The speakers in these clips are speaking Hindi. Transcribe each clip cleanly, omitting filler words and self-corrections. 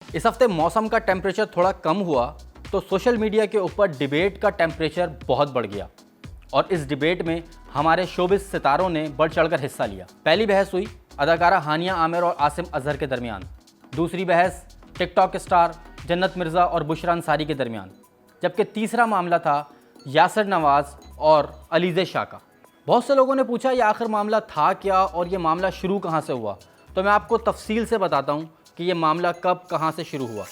इस हफ्ते मौसम का टेम्परेचर थोड़ा कम हुआ तो सोशल मीडिया के ऊपर डिबेट का टेम्परेचर बहुत बढ़ गया और इस डिबेट में हमारे शोबिस सितारों ने बढ़ चढ़कर हिस्सा लिया। पहली बहस हुई अदाकारा हानिया आमिर और आसिम अजहर के दरमियान। दूसरी बहस टिकटॉक स्टार जन्नत मिर्ज़ा और बुशरा अंसारी के दरमियान। जबकि तीसरा मामला था यासिर नवाज़ और अलीज़े शाह का। बहुत से लोगों ने पूछा ये आखिर मामला था क्या और ये मामला शुरू कहाँ से हुआ। तो मैं आपको तफसील से बताता हूँ कि ये मामला कब कहाँ से शुरू हुआ।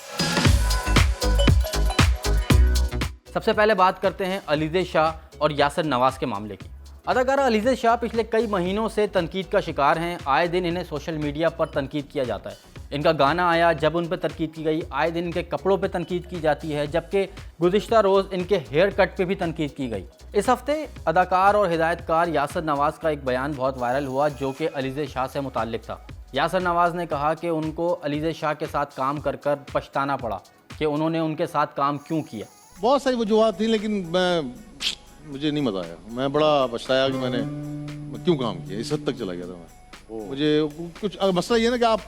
सबसे पहले बात करते हैं अलीज़े शाह और यासिर नवाज़ के मामले की। अदाकारा अलीज़े शाह पिछले कई महीनों से तनकीद का शिकार हैं। आए दिन इन्हें सोशल मीडिया पर तनकीद किया जाता है। इनका गाना आया जब उन पर तनकीद की गई, आए दिन इनके कपड़ों पे तनकीद की जाती है, जबकि गुज़िश्ता रोज़ इनके हेयर कट पे भी तनकीद की गई। इस हफ्ते अदाकार और हिदायतकार यासिर नवाज़ का एक बयान बहुत वायरल हुआ जो कि अलीज़े शाह से मुताल्लिक था। यासिर नवाज़ ने कहा कि उनको अलीज़े शाह के साथ काम कर कर पछताना पड़ा कि उन्होंने उनके साथ काम क्यों किया। बहुत सारी वजूहत थी लेकिन मुझे नहीं मजा आया। मैं बड़ा पछताया कि मैं क्यों काम किया, इस हद तक चला गया था मैं। मुझे कुछ मसला ये है ना कि आप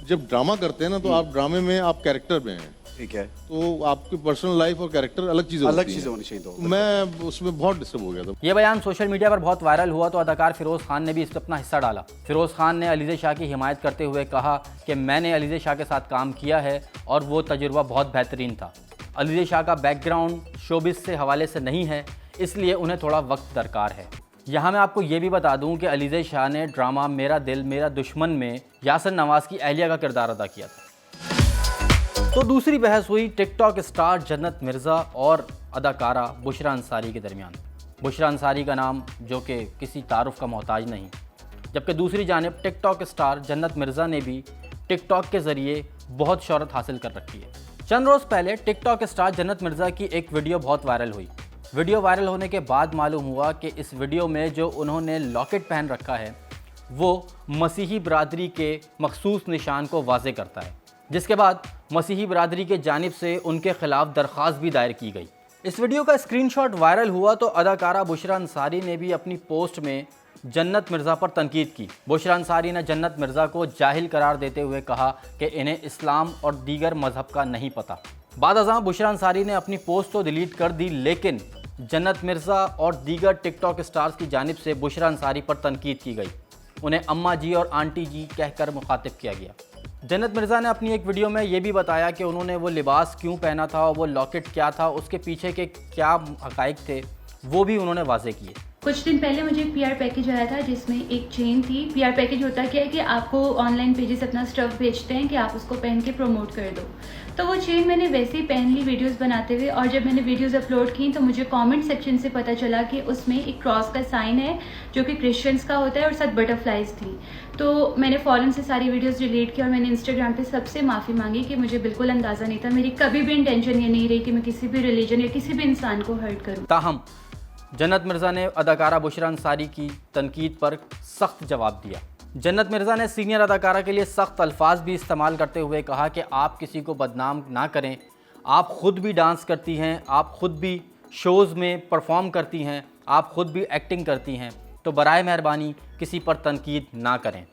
जब ड्रामा करते हैं ना तो आप ड्रामे में आप कैरेक्टर में हैं, ठीक है, तो आपकी पर्सनल लाइफ और कैरेक्टर अलग चीज़ें होनी चाहिए। तो मैं उसमें बहुत डिस्टर्ब हो गया था। ये बयान सोशल मीडिया पर बहुत वायरल हुआ तो अदाकार फिरोज़ खान ने भी इस पर अपना हिस्सा डाला। फिरोज़ खान ने अलीज़े शाह की हिमायत करते हुए कहा कि मैंने अलीज़े शाह के साथ काम किया है और वो तजुर्बा बहुत बेहतरीन था। अलीज़े शाह का बैकग्राउंड शोबिस से हवाले से नहीं है, इसलिए उन्हें थोड़ा वक्त दरकार है। यहाँ मैं आपको ये भी बता दूँ कि अलीज़े शाह ने ड्रामा मेरा दिल मेरा दुश्मन में यासिर नवाज़ की अहलिया का किरदार अदा किया था। तो दूसरी बहस हुई टिकटॉक स्टार जन्नत मिर्ज़ा और अदाकारा बुशरा अंसारी के दरमियान। बुशरा अंसारी का नाम जो कि किसी तारुफ का मोहताज नहीं, जबकि दूसरी जानिब टिकटॉक स्टार जन्नत मिर्ज़ा ने भी टिकटॉक के ज़रिए बहुत शोहरत हासिल कर रखी है। चंद रोज़ पहले टिकटॉक स्टार जन्नत मिर्ज़ा की एक वीडियो बहुत वायरल हुई। वीडियो वायरल होने के बाद मालूम हुआ कि इस वीडियो में जो उन्होंने लॉकेट पहन रखा है वो मसीही बरादरी के मखसूस निशान को वाज़े करता है, जिसके बाद मसीही बरादरी के जानिब से उनके ख़िलाफ़ दरख्वास्त भी दायर की गई। इस वीडियो का स्क्रीनशॉट वायरल हुआ तो अदाकारा बुशरा अंसारी ने भी अपनी पोस्ट में जन्नत मिर्ज़ा पर तनकीद की। बुशरा अंसारी ने जन्नत मिर्ज़ा को जाहिल करार देते हुए कहा कि इन्हें इस्लाम और दीगर मज़हब का नहीं पता। बाद अज़ां बुशरा अंसारी ने अपनी पोस्ट तो डिलीट कर दी, लेकिन जन्नत मिर्ज़ा और दीगर टिकटॉक स्टार्स की जानिब से बुशरा अंसारी पर तनकीद की गई। उन्हें अम्मा जी और आंटी जी कहकर मुखातिब किया गया। जन्नत मिर्ज़ा ने अपनी एक वीडियो में ये भी बताया कि उन्होंने वो लिबास क्यों पहना था और वो लॉकेट क्या था, उसके पीछे के क्या हक़ाइक़ थे, वो भी उन्होंने वाज़े किए। कुछ दिन पहले मुझे एक पीआर पैकेज आया था जिसमें एक चेन थी। पीआर पैकेज होता क्या है कि आपको ऑनलाइन पेजेस अपना स्टफ भेजते हैं कि आप उसको पहन के प्रमोट कर दो। तो वो चेन मैंने वैसे ही पहन ली वीडियोस बनाते हुए, और जब मैंने वीडियोस अपलोड की तो मुझे कमेंट सेक्शन से पता चला कि उसमें एक क्रॉस का साइन है जो कि क्रिश्चियंस का होता है और साथ बटरफ्लाइज थी। तो मैंने फ़ौरन से सारी वीडियोस डिलीट की और मैंने इंस्टाग्राम पे सबसे माफ़ी मांगी कि मुझे बिल्कुल अंदाज़ा नहीं था, मेरी कभी भी इंटेंशन ये नहीं रही कि मैं किसी भी रिलीजन या किसी भी इंसान को हर्ट करूँ। ताहम जन्नत मिर्ज़ा ने अदाकारा बुशरा अंसारी की तनकीद पर सख्त जवाब दिया। जन्नत मिर्ज़ा ने सीनियर अदाकारा के लिए सख्त अल्फाज भी इस्तेमाल करते हुए कहा कि आप किसी को बदनाम ना करें, आप ख़ुद भी डांस करती हैं, आप ख़ुद भी शोज़ में परफॉर्म करती हैं, आप ख़ुद भी एक्टिंग करती हैं, तो बराए मेहरबानी किसी पर तनकीद ना करें।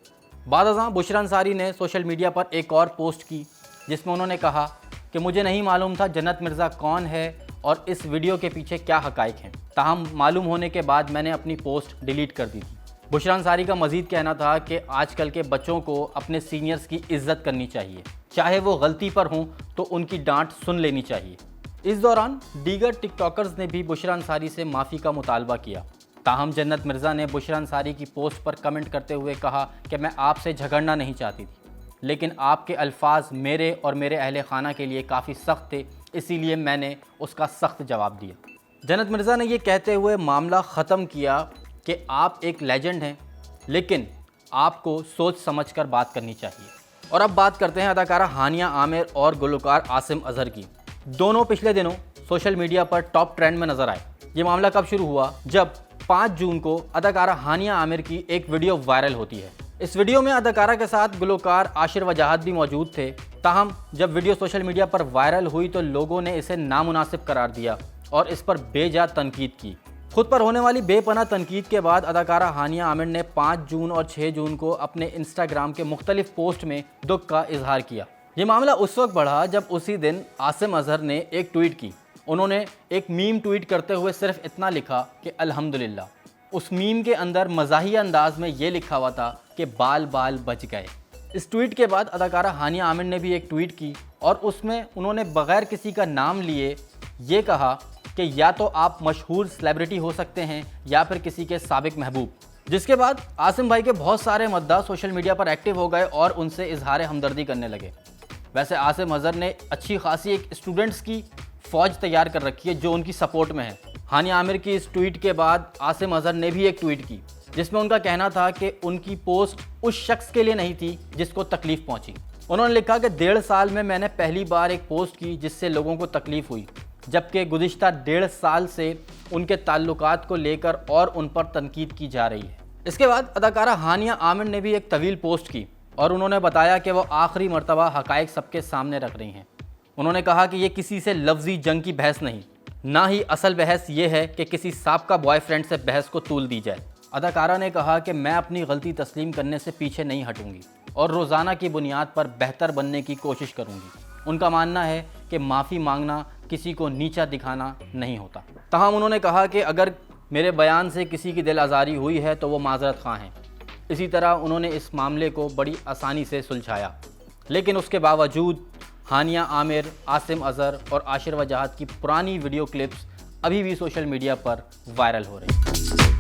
बाद अज़ां बुशरा अंसारी ने सोशल मीडिया पर एक और पोस्ट की जिसमें उन्होंने कहा कि मुझे नहीं मालूम था जन्नत मिर्ज़ा कौन है और इस वीडियो के पीछे क्या हक़ाइक़ हैं, ताहम मालूम होने के बाद मैंने अपनी पोस्ट डिलीट कर दी थी। बुशरा अंसारी का मज़ीद कहना था कि आजकल के बच्चों को अपने सीनियर्स की इज़्ज़त करनी चाहिए, चाहे वो गलती पर हों तो उनकी डांट सुन लेनी चाहिए। इस दौरान दीगर टिकटॉकर्स ने भी बुशरा अंसारी से माफ़ी का मुतालबा किया। ताहम जन्नत मिर्ज़ा ने बुशरा अंसारी की पोस्ट पर कमेंट करते हुए कहा कि मैं आपसे झगड़ना नहीं चाहती थी, लेकिन आपके अल्फाज मेरे और मेरे अहले खाना के लिए काफ़ी सख्त थे, इसीलिए मैंने उसका सख्त जवाब दिया। जन्नत मिर्ज़ा ने यह कहते हुए मामला ख़त्म किया कि आप एक लेजेंड हैं, लेकिन आपको सोच समझ कर बात करनी चाहिए। और अब बात करते हैं अदाकारा हानिया आमिर और गुलकार आसिम अजहर की। दोनों पिछले दिनों सोशल मीडिया पर टॉप ट्रेंड में नज़र आए। ये मामला कब शुरू हुआ? जब 5 जून को अदाकारा हानिया आमिर की एक वीडियो वायरल होती है। इस वीडियो में अदाकारा के साथ गुलकार आशिर वजाहत भी मौजूद थे। ताहम जब वीडियो सोशल मीडिया पर वायरल हुई तो लोगों ने इसे नामुनासिब करार दिया और इस पर बेजा तनकीद की। खुद पर होने वाली बेपनाह तनकीद के बाद अदाकारा हानिया आमिर ने 5 जून और 6 जून को अपने इंस्टाग्राम के मुख्तलिफ पोस्ट में दुख का इजहार किया। ये मामला उस वक्त बढ़ा जब उसी दिन आसिम अजहर ने एक ट्वीट की। उन्होंने एक मीम ट्वीट करते हुए सिर्फ इतना लिखा कि अल्हम्दुलिल्लाह। उस मीम के अंदर मज़ाहिया अंदाज में ये लिखा हुआ था कि बाल बाल बच गए। इस ट्वीट के बाद अदाकारा हानिया आमिर ने भी एक ट्वीट की और उसमें उन्होंने बग़ैर किसी का नाम लिए ये कहा कि या तो आप मशहूर सेलिब्रिटी हो सकते हैं या फिर किसी के साबिक महबूब। जिसके बाद आसिम भाई के बहुत सारे मद्दाह सोशल मीडिया पर एक्टिव हो गए और उनसे इजहार हमदर्दी करने लगे। वैसे आसिम अजहर ने अच्छी खासी एक स्टूडेंट्स की फ़ौज तैयार कर रखी है जो उनकी सपोर्ट में है। हानिया आमिर की इस ट्वीट के बाद आसिम अजहर ने भी एक ट्वीट की जिसमें उनका कहना था कि उनकी पोस्ट उस शख्स के लिए नहीं थी जिसको तकलीफ़ पहुंची। उन्होंने लिखा कि 1.5 साल में मैंने पहली बार एक पोस्ट की जिससे लोगों को तकलीफ़ हुई, जबकि गुज़िश्ता 1.5 साल से उनके ताल्लुकात को लेकर और उन पर तनकीद की जा रही है। इसके बाद अदाकारा हानिया आमिर ने भी एक तवील पोस्ट की और उन्होंने बताया कि वो आखिरी मर्तबा हक़ाइक़ सबके सामने रख रही हैं। उन्होंने कहा कि ये किसी से लफ्ज़ी जंग की बहस नहीं, ना ही असल बहस ये है कि किसी साबका बॉयफ्रेंड से बहस को तूल दी जाए। अदाकारा ने कहा कि मैं अपनी गलती तस्लीम करने से पीछे नहीं हटूंगी और रोज़ाना की बुनियाद पर बेहतर बनने की कोशिश करूंगी। उनका मानना है कि माफ़ी मांगना किसी को नीचा दिखाना नहीं होता। तमाम उन्होंने कहा कि अगर मेरे बयान से किसी की दिल आज़ारी हुई है तो वो माज़रत ख़्वाह हैं। इसी तरह उन्होंने इस मामले को बड़ी आसानी से सुलझाया, लेकिन उसके बावजूद हानिया आमिर, आसिम अजहर और आशिर वजाहत की पुरानी वीडियो क्लिप्स अभी भी सोशल मीडिया पर वायरल हो रही हैं।